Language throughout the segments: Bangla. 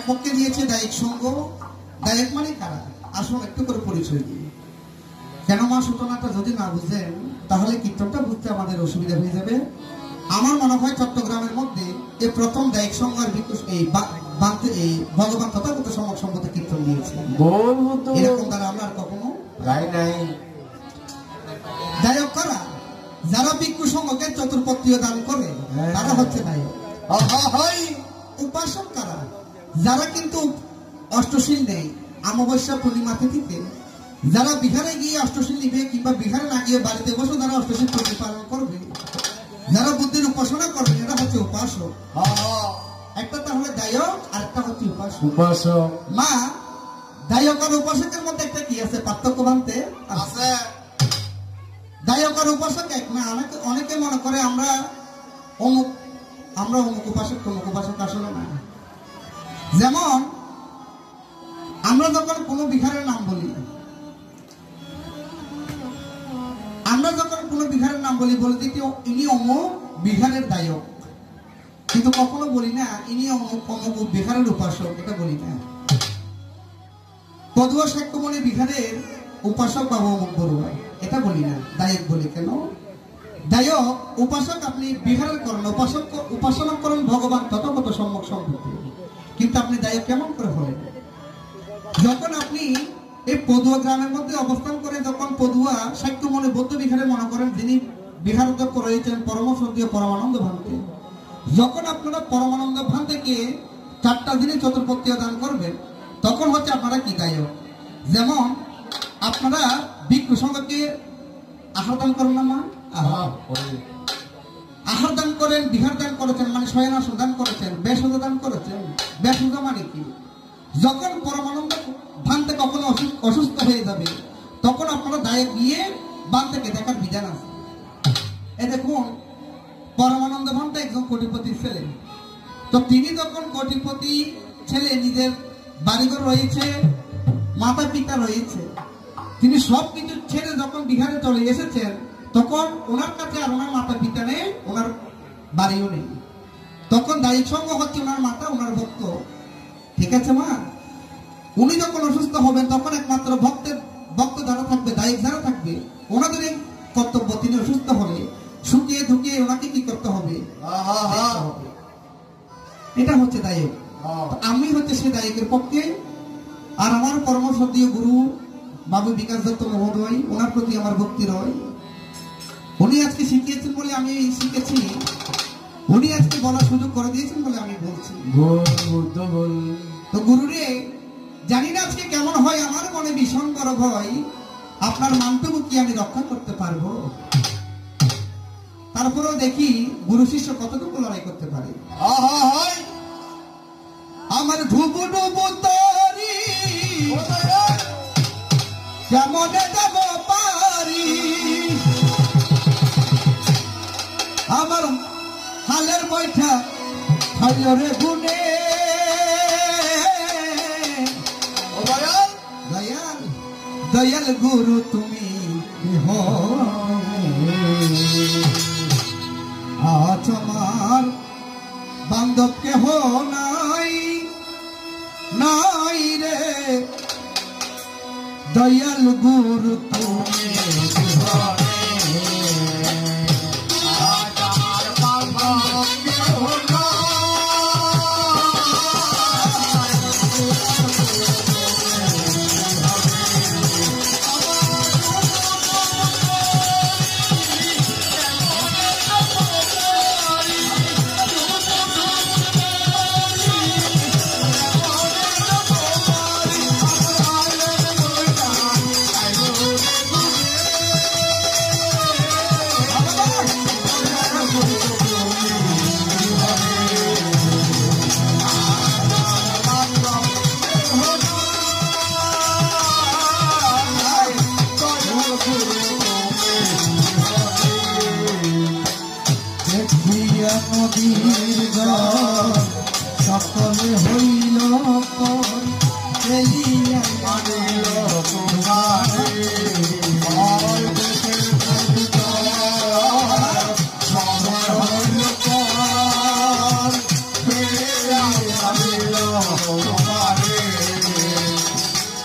পক্ষে দিয়েছে দায়িক সঙ্গ। দায়ক মানে কারা? আসলে একটু করে পরিচয় দিই। কেন মা সূচনাটা যদি না বুঝেন তাহলে কীর্তনটা বুঝতে আমাদের অসুবিধা হয়ে যাবে। আমার মনে হয় চট্টগ্রামের মধ্যে এই প্রথম দায়িক সঙ্গ আর এই ভগবান তথাগত সম্বন্ধ কীর্তন দিয়েছে। এরকম দ্বারা আমরা আর কখনো দায়ক কারা? যারা ভিক্ষু সঙ্গকে চতুর্পত্তীয় দান করে তারা হচ্ছে দায়ক। উপাসক কারা? যারা কিন্তু অষ্টশীল নেই, অমাবস্যা পূর্ণিমা তিথিতে যারা বিহারে গিয়ে অষ্টশীল নিবে কিংবা বিহারে না গিয়ে বাড়িতে বসে যারা অষ্টশীল পালন করবে, যারা বুদ্ধির উপাসনা করবে, এরা হচ্ছে উপাসক। একটা তাহলে দায়ক আর একটা হচ্ছে উপাসক। মা দায়ক আর উপাসকের মধ্যে একটা কি আছে? পার্থক্য মানতে আছে। দায়ক আর উপাসক এক না। অনেকে মনে করে আমরা অমুক উপাসক তমুক উপাসক, আসলে না। যেমন আমরা যখন কোনো বিহারের নাম বলি, বলে দিই ইনি অমুক বিহারের দায়ক, কিন্তু কখনো বলি না ইনি অমুক বিহারের উপাসক, এটা বলি না। পদুয়া সাক্ষ্যমণি বিহারের উপাসক বাবু অমুক বড়ুয়া, এটা বলি না, দায়ক বলি। কেন? দায়ক উপাসক আপনি বিহারের করেন, উপাসনা করেন ভগবান তথাগত সম্যক সম্পত্তি, কিন্তু আপনি দায়ক কেমন করে হলেন? যখন আপনি এই পদুয়া গ্রামের মধ্যে অবস্থান করে যখন পদুয়া সাক্ষ্যমণি বৌদ্ধ বিহারে মনে করেন যিনি বিহার অধ্যক্ষ রয়েছেন পরম শ্রদ্ধেয় পরমানন্দ ভান্তে, যখন আপনারা পরমানন্দ ভান্তেকে 4টা দিনে চতুর্পত্তীয় দান করবেন, তখন হচ্ছে আপনারা কি দায়ক। যেমন আপনারা ভিক্ষু সঙ্গকে আহার দান করেন না মা? আহার দান করেন, বিহার দান করেছেন মানে শয়নাসন দান করেছেন, বেশোজা দান করেছেন। বেশোজা মানে কি? যখন পরমানন্দ ভান্তে কখনো অসুস্থ হয়ে যাবে তখন আপনারা দায়ক গিয়ে ভান্তেকে দেখার বিধান আছে। এই দেখুন পরমানন্দ ভান্তে একজন কোটিপতির ছেলে, তো তিনি যখন কোটিপতি ছেলে, নিজের বাড়িঘর রয়েছে, মাতা পিতা রয়েছে, তিনি সবকিছু ছেড়ে যখন বিহারে চলে এসেছেন তখন ওনার কাছে আর ওনার মাতা পিতা নেই, ওনার বাড়িও নেই। তখন দায়িক সঙ্গ হচ্ছে ওনার মাতা, ওনার ভক্ত। ঠিক আছে মা? উনি যখন অসুস্থ হবেন তখন একমাত্র ভক্ত যারা থাকবে, দায়িক যারা থাকবে, ওনাদের কর্তব্য তিনি অসুস্থ হলে শুকিয়ে ধুকিয়ে ওনাকে কি করতে হবে? এটা হচ্ছে দায়ক। আমি হচ্ছে সে দায়কের পক্ষে। আর আমার পরম শ্রদ্ধেয় গুরু বাবু বিকাশ দত্ত মহোদয়, ওনার প্রতি আমার ভক্তি রয়। উনি আজকে শিখিয়েছেন বলে আমি শিখেছি, উনি আজকে বলার সুযোগ করে দিয়েছেন বলে আমি বলছি। তো গুরুরে জানি না আজকে কেমন হয়, আমার মনে ভীষণ বড় ভয় আপনার মানটুকু কি আমি রক্ষা করতে পারবো। তারপরেও দেখি গুরু শিষ্য কতটুকু লড়াই করতে পারে। আমার ধুবু ডুবু তরি কেমন যাব পারি, আমার হালের বৈঠা খাইল রে গুনে। দয়াল দয়াল গুরু তুমি আজ আমার বান্ধব কেহ নাই নাই রে, দয়াল গুরু তুমি সকলে হইল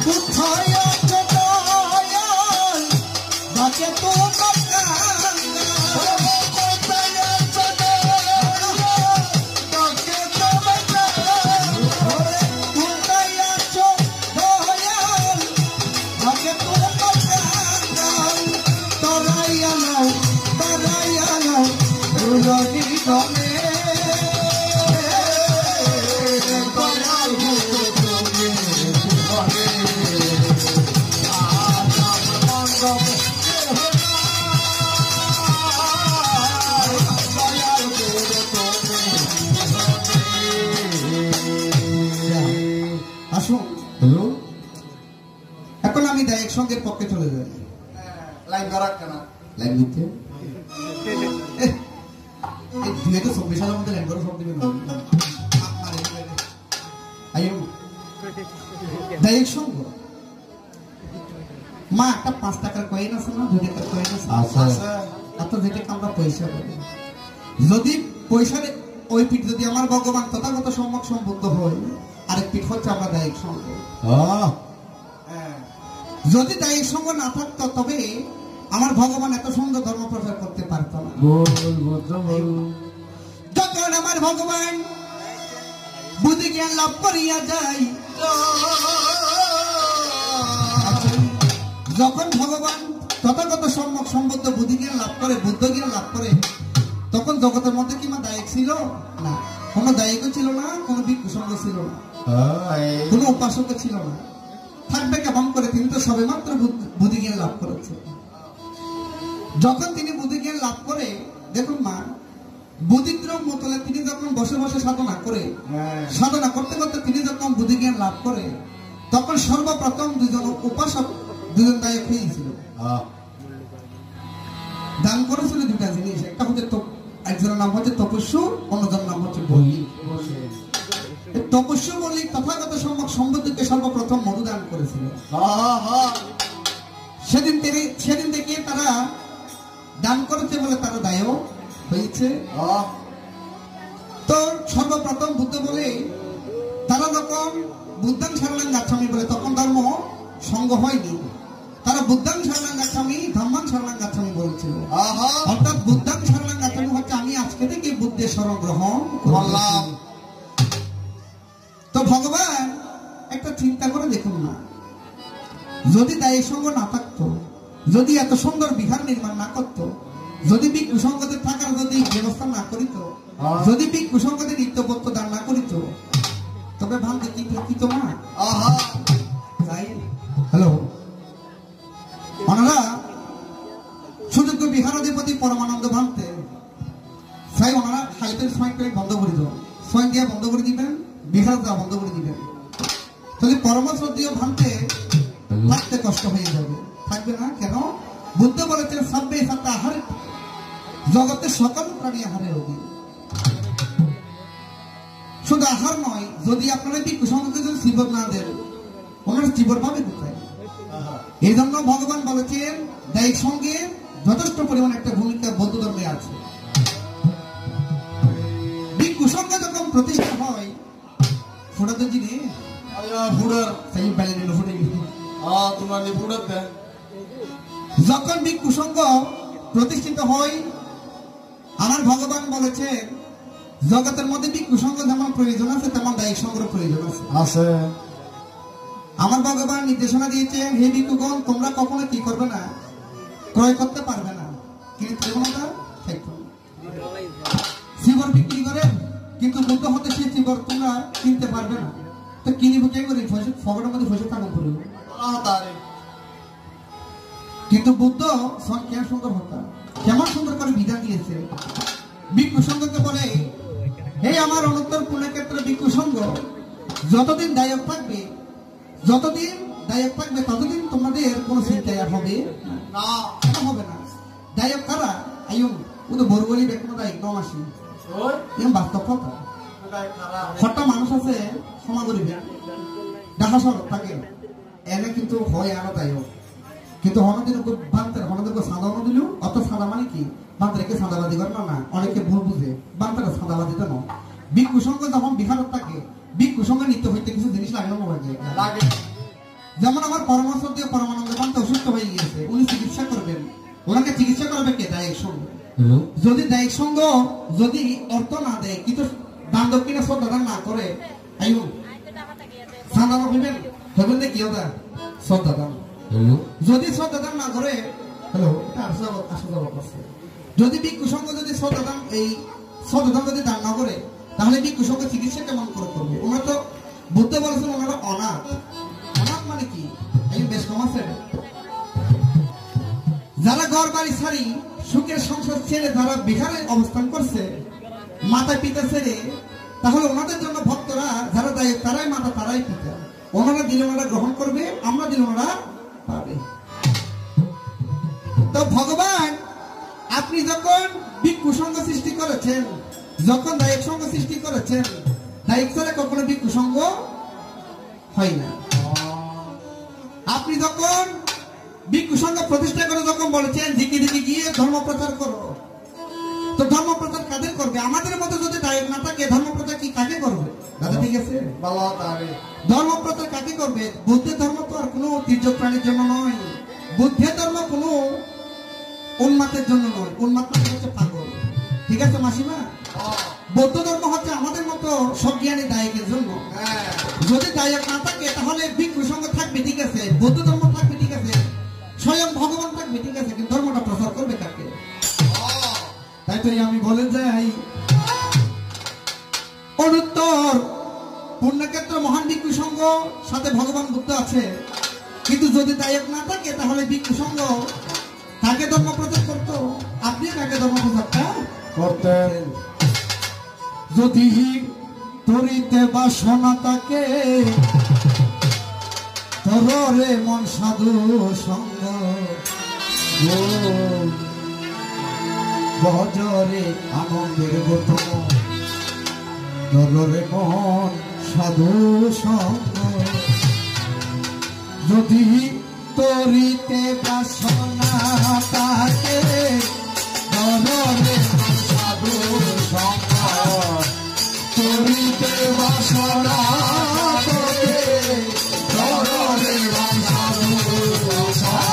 কোথায় আছো দয়াল বাকে তোমার কাঙ্গাল কোথায় আছো দয়াল বাকে তোমার কাঙ্গাল কোথায় আছো দয়াল বাকে তোমার কাঙ্গাল তরাইয়া নাও রুজনি দমে আসুন হ্যালো এখন আমি দায়ক সঙ্গের পক্ষে চলে যাই লাইন ধরা কেন লাইন দিতে দুয়ে তো 24 মধ্যে লাইন ধরা সব দিবেন আয়ো দায়ক সঙ্গ মা একটা 5 টাকার কয়েন আছে না 2 টাকার কয়েন আছে আচ্ছা যেটা আমরা পয়সা বলি যদি পয়সার ওই পিঠ যদি আমার ভগবান তথাগত সম্যক সম্বুদ্ধ হয় আরেক পিঠ হচ্ছে আমরা দায়ক সঙ্গ যদি দায়ক সঙ্গ না থাকতো তবে আমার ভগবান এত সুন্দর ধর্ম প্রচার করতে পারতো না যখন আমার ভগবান বুদ্ধি জ্ঞান লাভ করিয়া যায় যখন ভগবান তথাগত সম্যক সম্বুদ্ধ বুদ্ধি জ্ঞান লাভ করে বুদ্ধ জ্ঞান লাভ করে তখন জগতের মধ্যে কি মা দায়ক ছিল না কোনো দায়কও ছিল না কোনো ভিক্ষু সঙ্গ ছিল না কোনো উপাসক ছিল না থাকবে কেমন করে তিনি তো সবে মাত্র বুদ্ধি জ্ঞান লাভ করেছে যখন তিনি বুদ্ধি জ্ঞান লাভ করে দেখুন মা বুদ্ধিদ্রম মতলে তিনি যখন বসে বসে সাধনা করে সাধনা করতে করতে তিনি যখন বুদ্ধি জ্ঞান লাভ করে তখন সর্বপ্রথম দুজন উপাসক দুজন দায়ক হয়েছিল দান করেছিল দুটা জিনিস একটা হচ্ছে একজনের নাম হচ্ছে তপস্য অন্যজনের নাম হচ্ছে বল্লিক তপস্য বল্লিক তথাগত সম্যক সম্বুদ্ধকে সর্বপ্রথম মধু দান করেছিল সেদিন থেকে তারা দান করেছে বলে তারা দায়ক হয়েছে তো সর্বপ্রথম বুদ্ধ বলে তারা যখন বুদ্ধাং শরণাং গাচ্ছামি বলে তখন ধর্ম সঙ্গ হয়নি তারা বুদ্ধাং শরণাং গাচ্ছামি ধম্মাং শরণাং গাচ্ছামি বলছিল অর্থাৎ বুদ্ধাং শরণাং গাচ্ছামি হচ্ছে আমি আজকে থেকে বুদ্ধের শরণ গ্রহণ করলাম তো ভগবান একটা চিন্তা করে দেখুন না যদি দায়ী সঙ্গ না থাকতো যদি এত সুন্দর বিহার নির্মাণ না করতো যদি ভিক্ষু সঙ্গতে থাকার যদি ব্যবস্থা না করিত যদি ভিক্ষু সঙ্গতে নিত্যপত্য দান না করিত তবে ভাঙতে কি থাকিত না হ্যালো ওনারা সুযোগ্য বিহারাধিপতি পরমানন্দ ভাঙতে তাই ওনারা হাইটের সময় বন্ধ করে দেবেন সময় দিয়ে বন্ধ করে দিবেন বিহার দেওয়া বন্ধ করে দিবেন তাহলে পরমশ্রদ্ধীয় ভাঙতে থাকতে কষ্ট হয়ে যাবে থাকবে না কেন বুদ্ধ বলেছেন সাব্বে সাথে আহার জগতের সকল প্রাণী আহারের অধীন শুধু আহার নয় যদি আপনারা ভিক্ষু সঙ্গকে যদি জীবন না দেন ওনারা জীবন পাবে কোথায় এই জন্য ভগবান বলেছেন দায়িক সঙ্গে যথেষ্ট পরিমাণ একটা ভূমিকা বৌদ্ধ ধর্মে আছে ভিক্ষু সঙ্গ যখন প্রতিষ্ঠা হয় ফোটা তো জিনে যখন ভিক্ষু সঙ্গ প্রতিষ্ঠিত হয় আমার ভগবান বলেছেন জগতের মধ্যে ভিক্ষু সঙ্গ যেমন প্রয়োজন আছে তেমন দায়িক সঙ্গের প্রয়োজন আছে আমার ভগবান নির্দেশনা দিয়েছেন হে ভিক্ষুগণ তোমরা কখনো কি করবে না ক্রয় করতে পারবে না কিন্তু শিবর বিক্রি করে কিন্তু বুদ্ধ হতে সেই শিবর তোমরা কিনতে পারবে না তো কিনিব কে করে ফগরের মধ্যে ফসে থাকুন করবে কিন্তু বুদ্ধ কেমন সুন্দর হতা কেমন সুন্দর করে বিধান দিয়েছে ভিক্ষু সঙ্গকে বলে হে আমার অনুত্তর পুণ্যক্ষেত্র ভিক্ষু সঙ্গ যতদিন দায়ক থাকবে ততদিন তোমাদের কোনো চিন্তা হবে না হবে না দায়ক কারা আইন ও তো বড় বলি বেকনো দায়ক নমাসি এরকম বাস্তব কথা খট্টা মানুষ আছে সমাগরিবে ঢাকা শহর থাকে এনে কিন্তু হয় আরো দায়ক কিন্তু হনদিন বান্তার হনদিন সাদানো দিল অত সাদা মানে কি বান্তারকে সাদাবাদী করে না অনেকে ভুল বুঝে বান্তারা সাদাবাদী তো নয় ভিক্ষু সঙ্গ যখন বিহারত থাকে ভিক্ষু সঙ্গে নিতে হইতে কিছু জিনিস লাগলো লাগে। যেমন আমার পরামর্শ দিয়ে পরমানন্দ পান্তা অসুস্থ হয়ে গিয়েছে, উনি চিকিৎসা করবেন, ওনাকে চিকিৎসা করবে কে? দায়িক সঙ্গ। যদি দায়িক সঙ্গ যদি অর্থ না দেয়, কিন্তু দান দক্ষিণা শ্রদ্ধা না করে, আইও সাধারণ হইবেন হইবেন কি ওটা শ্রদ্ধা দান। যদি শ্রদ্ধা দান না করে, হ্যালো, যদি ভিক্ষু সঙ্গ যদি শ্রদ্ধা দান এই শ্রদ্ধা দান যদি দান না করে, তাহলে ভিক্ষু সঙ্গ চিকিৎসা কেমন করে করবে? ওনারা তো বুদ্ধ বলেছেন ওনারা অনাথ। অনাথ মানে কি? এই বেশ কম আছে। যারা ঘর বাড়ি ছাড়ি সুখের সংসার ছেড়ে যারা বিহারে অবস্থান করছে, মাতা পিতা ছেড়ে, তাহলে ওনাদের জন্য ভক্তরা যারা দেয় তারাই মাতা তারাই পিতা। ওনারা দিলে ওনারা গ্রহণ করবে, আমরা দিলে ওনারা পাবে। তো ভগবান আপনি যখন ভিক্ষু সঙ্গ সৃষ্টি করেছেন, যখন দায়িক সঙ্গ সৃষ্টি করেছেন, দায়িক ছাড়া কখনো ভিক্ষু সঙ্গ হয় না। আপনি যখন ভিক্ষু সঙ্গ প্রতিষ্ঠা করে যখন বলেছেন দিকে দিকে গিয়ে ধর্ম প্রচার করো, তো ধর্ম প্রচার কাদের করবে? আমাদের মতো যদি দায়িক না থাকে ধর্ম প্রচার কি কাকে করবে? দাদা ঠিক আছে, ধর্ম প্রচার কাকে করবে? বুদ্ধের ধর্ম তো আর কোনো তীর্য প্রাণীর জন্য নয়, বুদ্ধের ধর্ম কোনো উন্মাতের জন্য নয়। উন্মাত মানে হচ্ছে পাগল, ঠিক আছে মাসিমা? বৌদ্ধ ধর্ম হচ্ছে আমাদের মতো সজ্ঞানী দায়কের জন্য। যদি দায়ক না থাকে তাহলে ভিক্ষু সঙ্গ থাকবে, ঠিক আছে, বৌদ্ধ ধর্ম থাকবে, ঠিক আছে, স্বয়ং ভগবান থাকবে, ঠিক আছে, কিন্তু ধর্মটা প্রচার করবে কাকে? তাই তো আমি বলে যাই, অনুত্তর পুণ্যক্ষেত্র মহান ভিক্ষু সঙ্গ সাথে ভগবান বুদ্ধ আছে, কিন্তু যদি দায়ক না থাকে তাহলে ভিক্ষু সঙ্গ কাকে ধর্ম প্রচার করতো? আপনি কাকে ধর্ম প্রচারটা করতেন? যদি তরিতে বাসনা তাকে তরে মন সাধু সঙ্গ বজরে আনন্দের গৌতম তরে মন সাধু সঙ্গ। যদি তরিতে বাসনা তাকে তরে সাধু সঙ্গ, তরিতে বাসনা তাকে তরে সাধু সঙ্গ।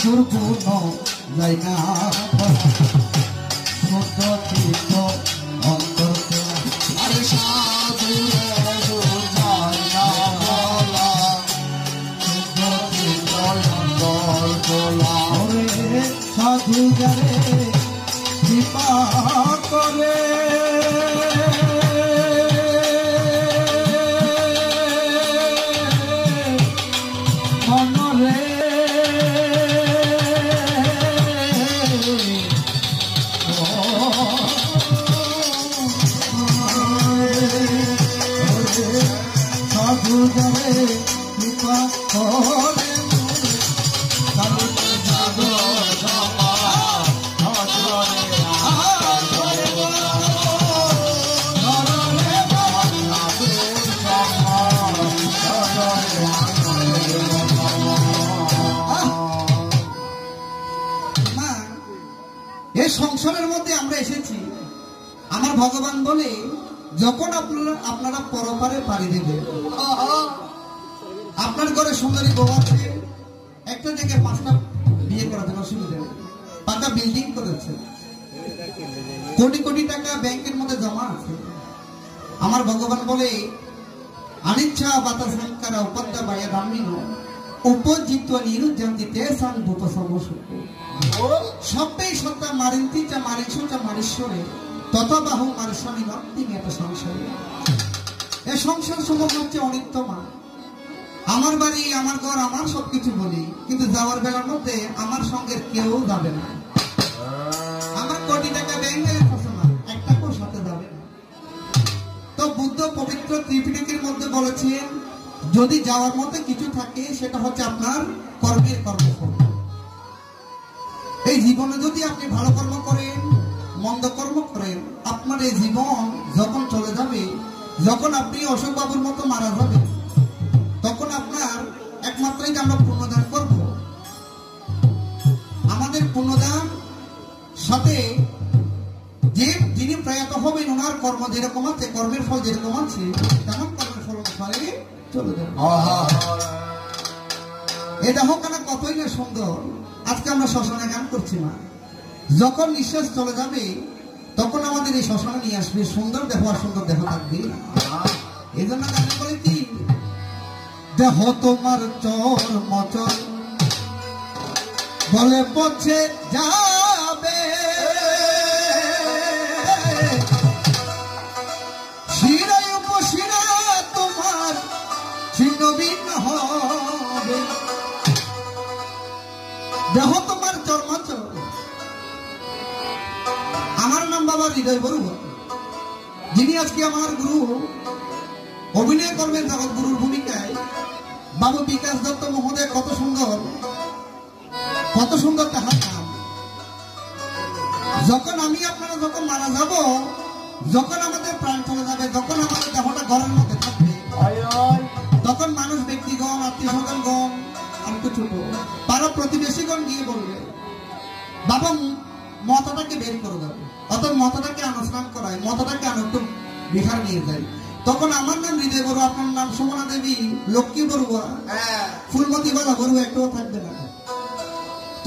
দুর্গুণ যাই না অন্তর সাধু যারে কৃপা করে মনরে সাধু যারে কৃপা করে এই সংসারের মধ্যে আমরা এসেছি। আমার ভগবান বলে যখন আপনারা পরপারে পাড়ি দিবে, আপনার ঘরে সুন্দরী বউ আছে, একটা জায়গায় 5টা বিয়ে করার জন্য অসুবিধা নেই, পাকা বিল্ডিং করেছে, কোটি কোটি টাকা ব্যাংকের মধ্যে জমা আছে। আমার ভগবান বলে अनिच्छा बातासंकारा उपद्दा बाया दामिनो उपजित्वा निरुज्जन्तिते संभूत समसुको सब्बै सत्ता मारिन्तिचा मारिसुचा मारिश्वरे ततबाहु मारिस्वामी नत्ति एत संसारे ए संसार समग्र হচ্ছে অনিত্যমা আমার বাড়ি আমার ঘর আমার সবকিছু বলি কিন্তু যাওয়ার বেলার মধ্যে আমার সঙ্গে কেউ যাবে না আমার কোটি টাকা ব্যাংকে আছে না একটা কোর সাথে যাবে না তো বুদ্ধ পবিত্র ত্রিপিটকের মধ্যে বলেছেন যদি যাওয়ার মধ্যে কিছু থাকে সেটা হচ্ছে আপনার কর্মের কর্মফল এই জীবনে যদি আপনি ভালো কর্ম করেন মন্দ কর্ম করেন আপনার এই জীবন যখন চলে যাবে যখন আপনি অশোক বাবুর মতো মারা যাবেন তখন আপনার একমাত্রই আমরা পুণ্যদান করব। আমাদের পুণ্যদান সাথে যে যিনি প্রয়াত হবেন ওনার কর্ম যেরকম আছে, কর্মের ফল যেরকম আছে তেমন কর্মের ফল অনুসারে চলে যাবে। এ দেখো কেন কতই না সুন্দর। আজকে আমরা শ্মশানে গান করছি না, যখন নিঃশ্বাস চলে যাবে তখন আমাদের এই শ্মশানে নিয়ে আসবে সুন্দর দেহ, আর সুন্দর দেহ থাকবে। এই জন্য গানে বলে কি, দেহ তোমার চর মচর বলে পৌঁছে যাবে, শিরায় উপশিরা তোমার ছিন্ন ভিন্ন হবে। দেহ তোমার চর্মচর। আমার নাম বাবা হৃদয় বড়ুয়া, যিনি আজকে আমার গুরু, অভিনয় করবেন জগৎ গুরুর ভূমিকায় বাবু বিকাশ দত্ত মহোদয়। কত সুন্দর তাহার নাম। যখন আমি আপনারা যখন মারা যাব, যখন আমাদের প্রাণ চলে যাবে, যখন আমাদের দেহটা ঘরের মধ্যে থাকবে, তখন মানুষ ব্যক্তিগণ, আত্মীয় স্বজনগণ, আমি তো ছোট, পাড়া প্রতিবেশীগণ গিয়ে বলবে বাবা মাথাটাকে বের করে দেবে, অর্থাৎ মাথাটাকে আনুষ্ঠান করায়, মাথাটাকে একটু বিহার নিয়ে যায়। তখন আমার নাম হৃদয় বড়ুয়া, আপনার নাম সুমনা দেবী, লক্ষ্মী বড়ুয়া, ফুলমতি বালা বড়ুয়া একটাও থাকবে না।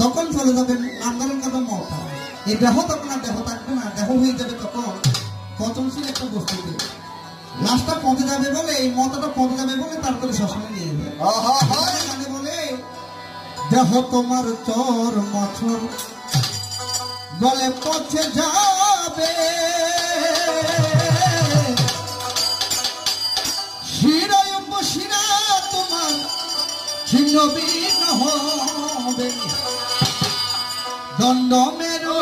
তখন চলে যাবেন আন্দোলন কথা মতা। এই দেহ তখন আর দেহ থাকবে না, দেহ হয়ে যাবে তখন পচনশীল একটা বস্তুতে। লাশটা পৌঁছে যাবে বলে, এই মতাটা পৌঁছে যাবে বলে তারপরে শ্মশানে নিয়ে যায়। বলে দেহ তোমার চর মছর গলে পৌঁছে যাবে, শিরায় উপশিরা তোমার ছিন্ন ভিন্ন হবে। দণ্ড মেরু